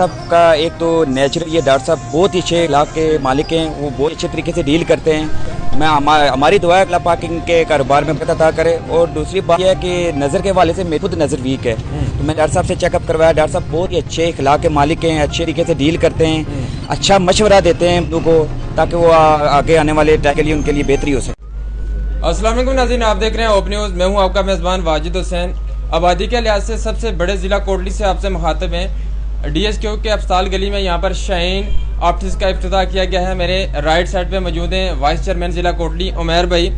صاحب کا ایک تو نیچر، یہ ڈاکٹر صاحب بہت ہی اچھے اخلاق کے مالک ہیں، وہ بہت اچھے طریقے سے ڈیل کرتے ہیں. ہماری دعا ہے اللہ پاک ان کے کاروبار میں برکت عطا کرے. اور دوسری بات یہ ہے کہ نظر کے حوالے سے میری خود نظر ویک ہے، تو میں ڈاکٹر صاحب سے چیک اپ کروایا. ڈاکٹر صاحب بہت ہی اچھے اخلاق کے مالک ہیں، اچھے طریقے سے ڈیل کرتے ہیں، اچھا مشورہ دیتے ہیں لوگوں کو تاکہ وہ آگے آنے والے ٹائم کے لیے ان کے لیے بہتری ہو سکے. السلام علیکم ناظرین، آپ دیکھ رہے ہیں اوپن نیوز. میں ہوں آپ کا میزبان واجد حسین. آبادی کے لحاظ سے سب سے بڑے ضلع کوٹلی سے آپ سے مخاطب ہیں. ڈی ایس کیو کے افضال گلی میں یہاں پر شاہین آپٹکس کا افتتاح کیا گیا ہے. میرے رائٹ سائڈ پہ موجود ہیں وائس چیئرمین ضلع کوٹلی عمیر بھائی.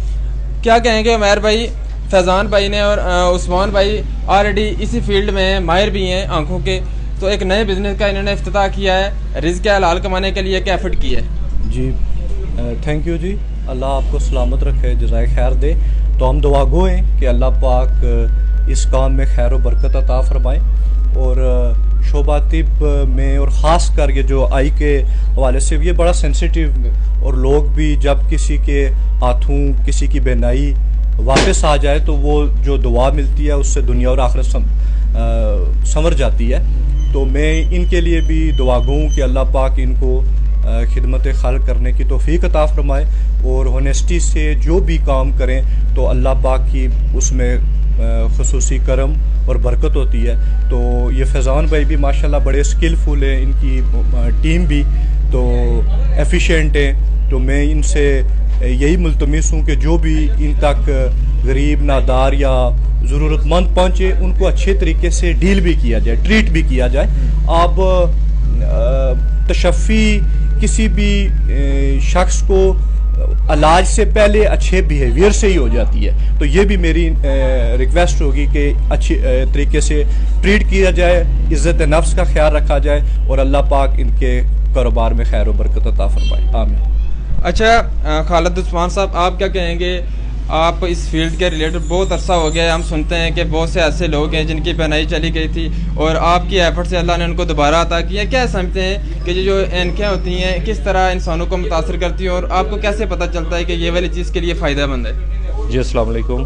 کیا کہیں گے عمیر بھائی؟ فیضان بھائی نے اور عثمان بھائی آلریڈی اسی فیلڈ میں ماہر بھی ہیں آنکھوں کے، تو ایک نئے بزنس کا انہوں نے افتتاح کیا ہے. رزق حلال کمانے کے لیے کیا ایفرٹ کی ہے؟ جی تھینک یو جی، اللہ آپ کو سلامت رکھے، جزائے خیر دے. تو ہم دعا گو ہیں کہ اللہ پاک اس کام میں خیر و برکت عطا فرمائے، اور شعبہ طب میں اور خاص کر یہ جو آئی کے حوالے سے یہ بڑا سینسیٹیو، اور لوگ بھی جب کسی کے ہاتھوں کسی کی بینائی واپس آ جائے تو وہ جو دعا ملتی ہے اس سے دنیا اور آخرت سنور جاتی ہے. تو میں ان کے لیے بھی دعا گو ہوں کہ اللہ پاک ان کو خدمت خلق کرنے کی توفیق عطا فرمائے، اور ہونیسٹی سے جو بھی کام کریں تو اللہ پاک کی اس میں خصوصی کرم اور برکت ہوتی ہے. تو یہ فیضان بھائی بھی ماشاءاللہ بڑے سکلفل ہیں، ان کی ٹیم بھی تو ایفیشینٹ ہیں. تو میں ان سے یہی ملتمس ہوں کہ جو بھی ان تک غریب نادار یا ضرورت مند پہنچے ان کو اچھے طریقے سے ڈیل بھی کیا جائے، ٹریٹ بھی کیا جائے. اب تشفی کسی بھی شخص کو علاج سے پہلے اچھے بیہیویئر سے ہی ہو جاتی ہے. تو یہ بھی میری ریکویسٹ ہوگی کہ اچھی طریقے سے ٹریٹ کیا جائے، عزت نفس کا خیال رکھا جائے، اور اللہ پاک ان کے کاروبار میں خیر و برکت عطا فرمائے. آمین. اچھا خالد عثمان صاحب، آپ کیا کہیں گے؟ آپ اس فیلڈ کے ریلیٹڈ بہت عرصہ ہو گیا ہے، ہم سنتے ہیں کہ بہت سے ایسے لوگ ہیں جن کی پہنائی چلی گئی تھی اور آپ کی ایفرٹ سے اللہ نے ان کو دوبارہ عطا کیا. کیا سمجھتے ہیں کہ یہ جو اینکھیں ہوتی ہیں کس طرح انسانوں کو متاثر کرتی ہیں، اور آپ کو کیسے پتہ چلتا ہے کہ یہ والی چیز کے لیے فائدہ مند ہے؟ جی السلام علیکم.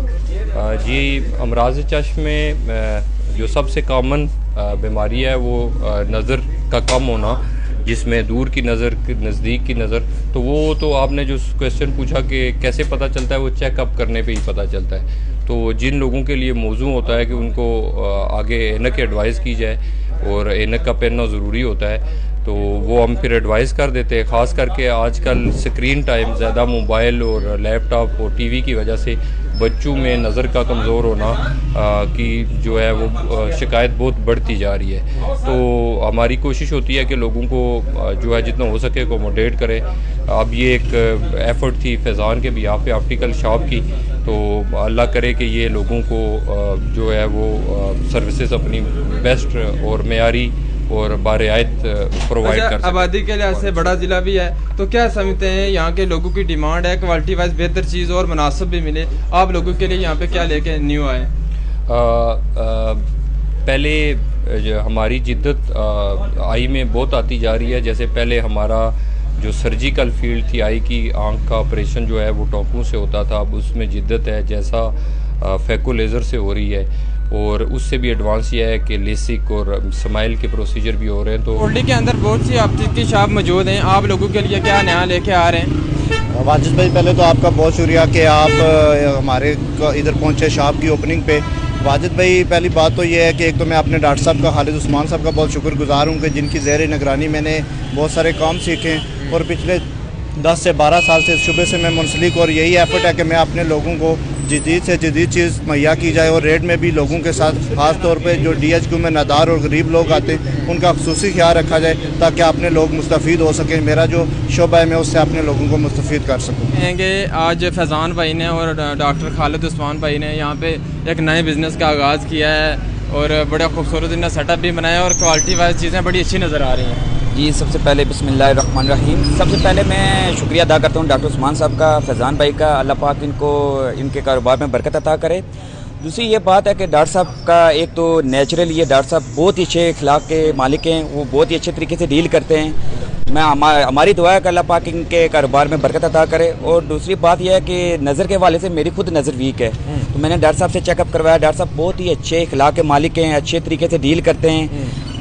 جی امراض چشم میں جو سب سے کامن بیماری ہے وہ نظر کا کم ہونا، جس میں دور کی نظر نزدیک کی نظر. تو وہ تو آپ نے جو کویسچن پوچھا کہ کیسے پتہ چلتا ہے، وہ چیک اپ کرنے پہ ہی پتہ چلتا ہے. تو جن لوگوں کے لیے موضوع ہوتا ہے کہ ان کو آگے اینک ایڈوائز کی جائے اور اینک کا پہننا ضروری ہوتا ہے، تو وہ ہم پھر ایڈوائز کر دیتے ہیں. خاص کر کے آج کل سکرین ٹائم زیادہ موبائل اور لیپ ٹاپ اور ٹی وی کی وجہ سے بچوں میں نظر کا کمزور ہونا کی جو ہے وہ شکایت بہت بڑھتی جا رہی ہے. تو ہماری کوشش ہوتی ہے کہ لوگوں کو جو ہے جتنا ہو سکے اکوموڈیٹ کرے. اب یہ ایک ایفرٹ تھی فیضان کے بھی آپ آپٹیکل شاپ کی، تو اللہ کرے کہ یہ لوگوں کو جو ہے وہ سروسز اپنی بیسٹ اور معیاری اور برعایت پرووائڈ کر سکتے. آبادی کے لحاظ سے بڑا ضلع بھی ہے، تو کیا سمجھتے ہیں یہاں کے لوگوں کی ڈیمانڈ ہے کوالٹی وائز بہتر چیز اور مناسب بھی ملے؟ آپ لوگوں کے لیے یہاں پہ کیا لے کے نیو آئے؟ پہلے ہماری جدت آئی میں بہت آتی جا رہی ہے. جیسے پہلے ہمارا جو سرجیکل فیلڈ تھی آئی کی، آنکھ کا آپریشن جو ہے وہ ٹوپوں سے ہوتا تھا، اب اس میں جدت ہے جیسا فیکو لیزر سے ہو رہی ہے، اور اس سے بھی ایڈوانس یہ ہے کہ لیسک اور سمائل کے پروسیجر بھی ہو رہے ہیں. تو کوٹلی کے اندر بہت سی آپٹکس کی شاپ موجود ہیں، آپ لوگوں کے لیے کیا نیا لے کے آ رہے ہیں؟ واجد بھائی پہلے تو آپ کا بہت شکریہ کہ آپ ہمارے ادھر پہنچے شاپ کی اوپننگ پہ. واجد بھائی پہلی بات تو یہ ہے کہ ایک تو میں اپنے ڈاکٹر صاحب کا خالد عثمان صاحب کا بہت شکر گزار ہوں کہ جن کی زیر نگرانی میں نے بہت سارے کام سیکھے ہیں، اور پچھلے 10 سے 12 سال سے اس شعبے سے میں منسلک، اور یہی ایفرٹ ہے کہ میں اپنے لوگوں کو جدید سے جدید چیز مہیا کی جائے، اور ریٹ میں بھی لوگوں کے ساتھ خاص طور پہ جو ڈی ایچ کیو میں نادار اور غریب لوگ آتے ہیں ان کا خصوصی خیال رکھا جائے تاکہ اپنے لوگ مستفید ہو سکیں. میرا جو شعبہ ہے میں اس سے اپنے لوگوں کو مستفید کر سکوں. کہیں گے آج فیضان بھائی نے اور ڈاکٹر خالد عثمان بھائی نے یہاں پہ ایک نئے بزنس کا آغاز کیا ہے، اور بڑا خوبصورت انہیں سیٹ اپ بھی بنایا، اور کوالٹی وائز چیزیں بڑی اچھی نظر آ رہی ہیں. جی سب سے پہلے بسم اللہ الرحمن الرحیم. سب سے پہلے میں شکریہ ادا کرتا ہوں ڈاکٹر عثمان صاحب کا، فیضان بھائی کا. اللہ پاک ان کو ان کے کاروبار میں برکت عطا کرے. دوسری یہ بات ہے کہ ڈاکٹر صاحب کا ایک تو نیچرل، یہ ڈاکٹر صاحب بہت ہی اچھے اخلاق کے مالک ہیں، وہ بہت ہی اچھے طریقے سے ڈیل کرتے ہیں. ہماری دعا ہے کہ اللہ پاک ان کے کاروبار میں برکت عطا کرے. اور دوسری بات یہ ہے کہ نظر کے حوالے سے میری خود نظر ویک ہے، تو میں نے ڈاکٹر صاحب سے چیک اپ کروایا. ڈاکٹر صاحب بہت ہی اچھے اخلاق کے مالک ہیں، اچھے طریقے سے ڈیل کرتے ہیں،